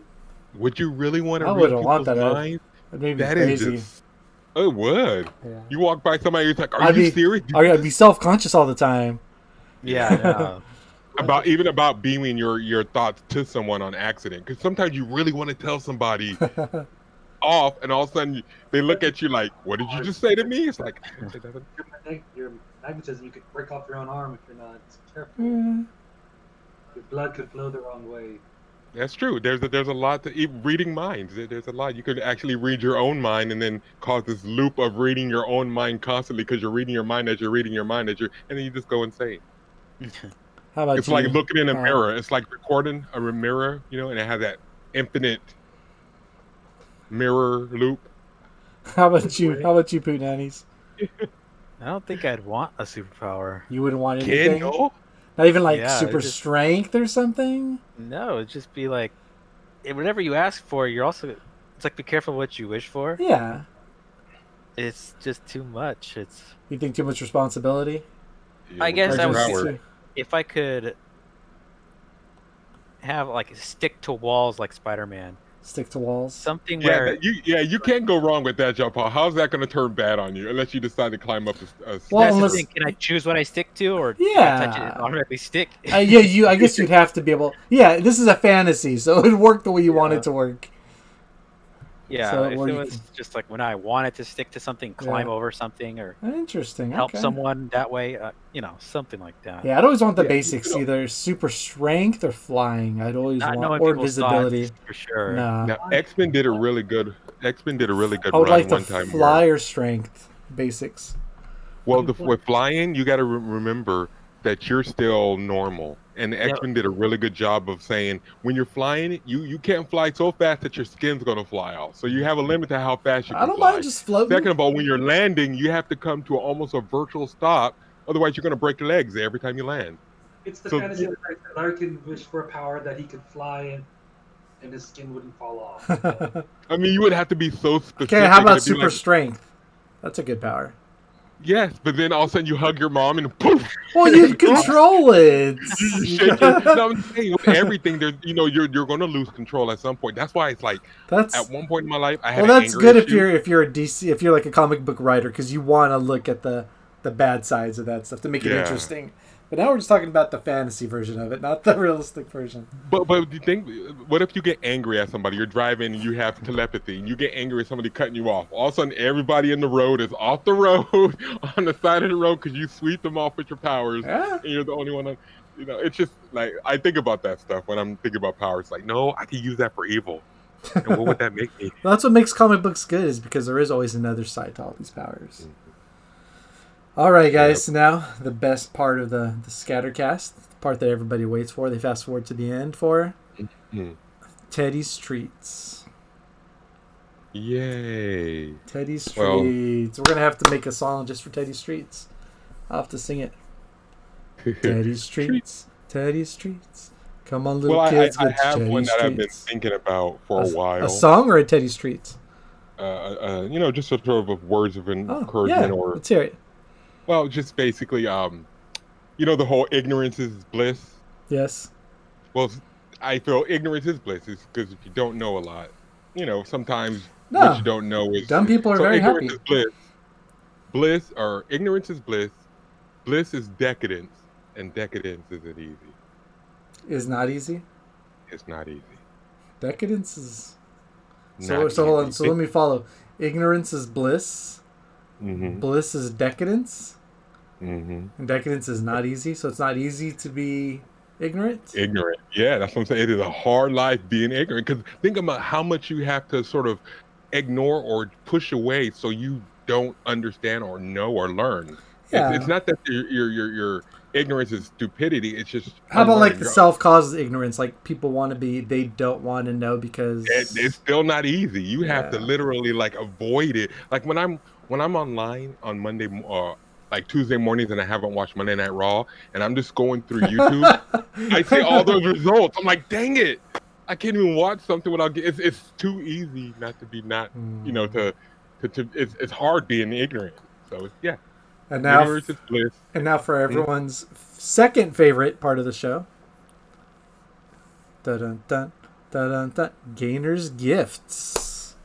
Would you really want to I read wouldn't people's want that. minds? That made me That is crazy. just. Oh, it would. Yeah. You walk by somebody, you're like, "Are I'd you be- serious?" I'd be self-conscious all the time. Yeah. About beaming your thoughts to someone on accident, because sometimes you really want to tell somebody off, and all of a sudden they look at you like, "What did you just say to me?" It's like, I didn't say nothing. Your magnetism, you could break off your own arm if you're not careful. Yeah. Your blood could flow the wrong way. That's true. There's a lot to reading minds. There's a lot. You could actually read your own mind and then cause this loop of reading your own mind constantly because you're reading your mind as you're reading your mind and then you just go insane. How about It's you? like looking in a mirror. It's like recording a mirror, and it has that infinite mirror loop. How about you? How about you, Pooh Nannies? I don't think I'd want a superpower. You wouldn't want Kid, anything? no? Not even like Yeah, super it just- strength or something? No, it'd just be like, whatever you ask for, you're also. It's like be careful what you wish for. Yeah. It's just too much. It's. You think too much responsibility? Yeah, I guess with I your would power. say- If I could have like stick to walls like Spider-Man, Stick to walls? something Yeah, where you can't go wrong with that, John Paul. How's that going to turn bad on you unless you decide to climb up a Well, that's the unless- thing. Can I choose what I stick to, or if Yeah. I touch it, it automatically stick? Yeah, I guess you'd have to be able... Yeah, this is a fantasy, so it would work the way you want it to work. Yeah, So if where it you was can- just like when I wanted to stick to something, climb Yeah. over something, or Interesting. help okay. someone that way, something like that. Yeah, I'd always want the Yeah, basics, either super strength or flying. I'd always Not want... knowing Or people's invisibility. thoughts, for sure. Nah. Now, X-Men did a really good. X-Men did a really good I would run like to one time. fly or strength. Basics. Well, with flying, you got to remember that you're still normal. And the X-Men did a really good job of saying when you're flying, you can't fly so fast that your skin's going to fly out. So you have a limit to how fast you can I don't fly. mind just floating. Second of all, when you're landing, you have to come to almost a virtual stop. Otherwise, you're going to break your legs every time you land. It's the So- fantasy of Larry can wish for a power that he could fly and his skin wouldn't fall off. I mean, you would have to be so specific. Okay, how about It'd be super like, strength? That's a good power. Yes, but then all of a sudden you hug your mom and poof. Well, you control it. You shake your, no, I'm saying with everything, there's you're going to lose control at some point. That's why it's like That's at one point in my life I had well. an That's anger good issue. if you're a DC, if you're like a comic book writer, because you want to look at the bad sides of that stuff to make it Yeah. interesting. But now we're just talking about the fantasy version of it, not the realistic version. But do you think? What if you get angry at somebody? You're driving and you have telepathy, and you get angry at somebody cutting you off. All of a sudden, everybody in the road is off the road on the side of the road because you sweep them off with your powers, Yeah. and you're the only one. It's just like I think about that stuff when I'm thinking about powers. Like, no, I could use that for evil. And what would that make me? That's what makes comic books good, is because there is always another side to all these powers. All right, guys. So now the best part of the Scattercast, the part that everybody waits for. They fast forward to the end for Teddy's Treats. Yay! Teddy's Treats. We're gonna have to make a song just for Teddy's Treats. I'll have to sing it. Teddy's Treats. Teddy's Treats. Come on, little kids. I get have Teddy's one that I've been Treats. thinking about for a while. A song or a Teddy's Treats? Just sort of words of encouragement or. Let's hear it. Well, just basically, the whole ignorance is bliss. Yes. Well, I feel ignorance is bliss because if you don't know a lot, sometimes No. what you don't know is... Dumb people are very happy. Ignorance is bliss. Ignorance is bliss. Bliss is decadence, and decadence isn't easy. Is not easy? It's not easy. Decadence is... Not So hold on. easy. So let me follow. Ignorance is bliss. Mm-hmm. Bliss is decadence. Mm-hmm. And decadence is not easy. So it's not easy to be ignorant. Ignorant. Yeah, that's what I'm saying. It is a hard life being ignorant because think about how much you have to sort of ignore or push away so you don't understand or know or learn. Yeah. It's not that your ignorance is stupidity. It's just How about like the unlearning. self-caused ignorance? Like people want to be, they don't want to know because... It's still not easy. You have to Yeah. literally like avoid it. Like when I'm online on Monday, like Tuesday mornings, and I haven't watched Monday Night Raw, and I'm just going through YouTube, I see all those results. I'm like, dang it, I can't even watch something without. It's too easy not to be it's hard being ignorant. So yeah, And now, ignorance is bliss. and now for everyone's second favorite part of the show. Dun dun dun dun. Gainer's gifts.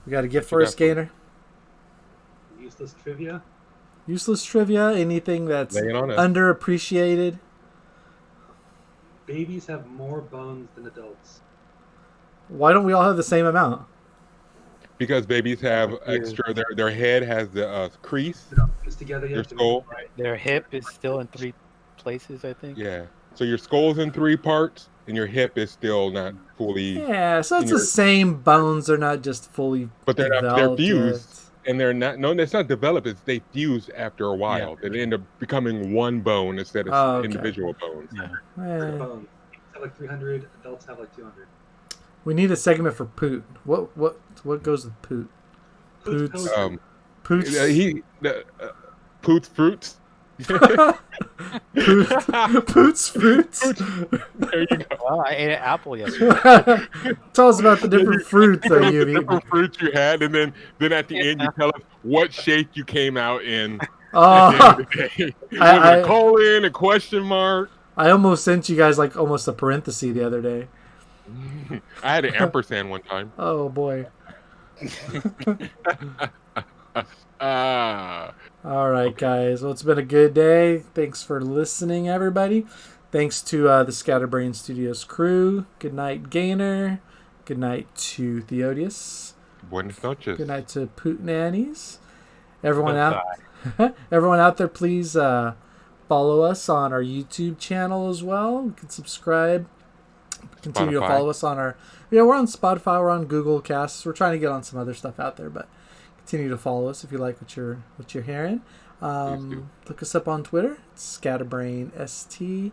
We got a gift for us, Gainer. Useless trivia. Useless trivia. Anything that's Lay it on us. underappreciated. Babies have more bones than adults. Why don't we all have the same amount? Because babies have extra. Their head has the crease. It's together. You Their have to skull. right. Their hip is still in 3 places, I think. Yeah. So your skull's in 3 parts, and your hip is still not fully. Yeah, so it's the Your- same bones. They're not just fully But they're not. They're developed fused. yet. And they're not. No, it's not developed. It's they fuse after a while. Yeah. They end up becoming one bone instead of Oh, okay. individual bones. Yeah. Eh, Bones. Babies have like 300. Adults have like 200. we need a segment for Poot. What goes with Poot? Poots, Poots. poots. Poots. Poots fruits. Poots fruits. There you go. Well, I ate an apple yesterday. Tell us about the different fruits that The you've eaten. different fruits you had, and then at the end you tell us what shape you came out in. At the Oh, end of the day. Was I- it a colon, a question mark? I almost sent you guys like almost a parenthesis the other day. I had an ampersand one time. Oh boy. All right, guys. Well, it's been a good day. Thanks for listening, everybody. Thanks to the Scatterbrain Studios crew. Good night, Gainer. Good night to Theodius. Buenas noches. Good night to Poot Nannies. Everyone out there, please follow us on our YouTube channel as well. You can subscribe. Continue to Spotify. follow us on our... Yeah, we're on Spotify. We're on Google Casts. We're trying to get on some other stuff out there, but continue to follow us if you like what you're hearing. Look us up on Twitter. It's Scatterbrain ST.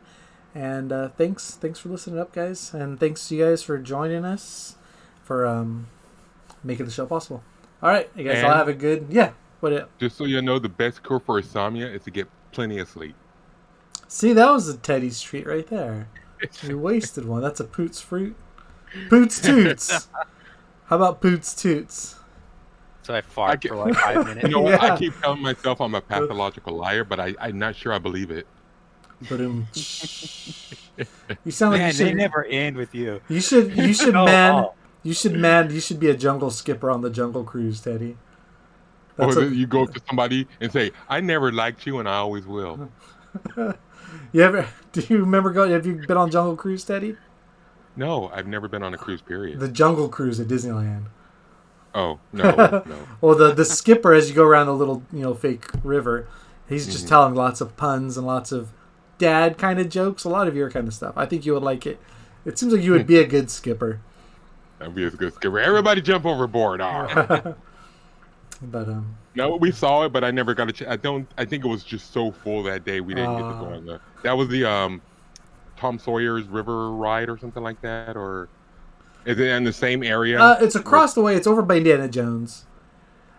And thanks for listening up, guys. And thanks to you guys for joining us for making the show possible. All right, you guys And- all have a good... Yeah, Just so you know, the best cure for insomnia is to get plenty of sleep. See, that was a Teddy's treat right there. We wasted one. That's a Poots fruit. Poots Toots. How about Poots Toots? So I fart for like 5 minutes. You know what? Yeah. I keep telling myself I'm a pathological liar, but I'm not sure I believe it. Ba-dum. You sound like Man, you they should. never end with you. You should No, man. oh. You should be a jungle skipper on the Jungle Cruise, Teddy. Or That's a, you go to somebody and say, "I never liked you, and I always will." you ever? Do you remember going? Have you been on Jungle Cruise, Teddy? No, I've never been on a cruise. Period. The Jungle Cruise at Disneyland. Oh no, no. Well, the skipper, as you go around the little fake river, he's just Mhm. telling lots of puns and lots of dad kind of jokes, a lot of your kind of stuff. I think you would like it. It seems like you would be a good skipper. That'd be a good skipper. Everybody jump overboard. But No, we saw it, but I never got a chance. I think it was just so full that day we didn't get to go on the. That was the Tom Sawyer's River ride or something like that, or is it in the same area? it's across the way. It's over by Indiana Jones.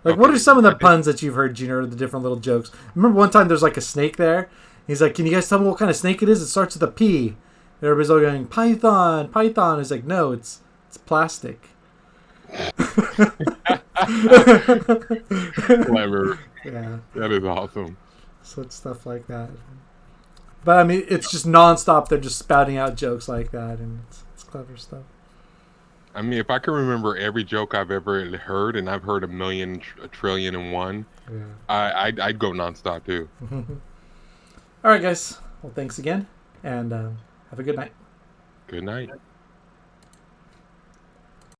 Like, what are Okay, some of the I think- puns that you've heard, Gina, or the different little jokes? Remember one time there's like a snake there? He's like, can you guys tell me what kind of snake it is? It starts with a P. And everybody's all going, Python, Python. He's like, no, it's plastic. Clever. Yeah, That is awesome. such stuff like that. But I mean, it's just nonstop. They're just spouting out jokes like that, and it's clever stuff. I mean, if I can remember every joke I've ever heard, and I've heard a million, a trillion and one, Yeah. I'd go nonstop too. All right, guys. Well, thanks again, and have a good night. Good night.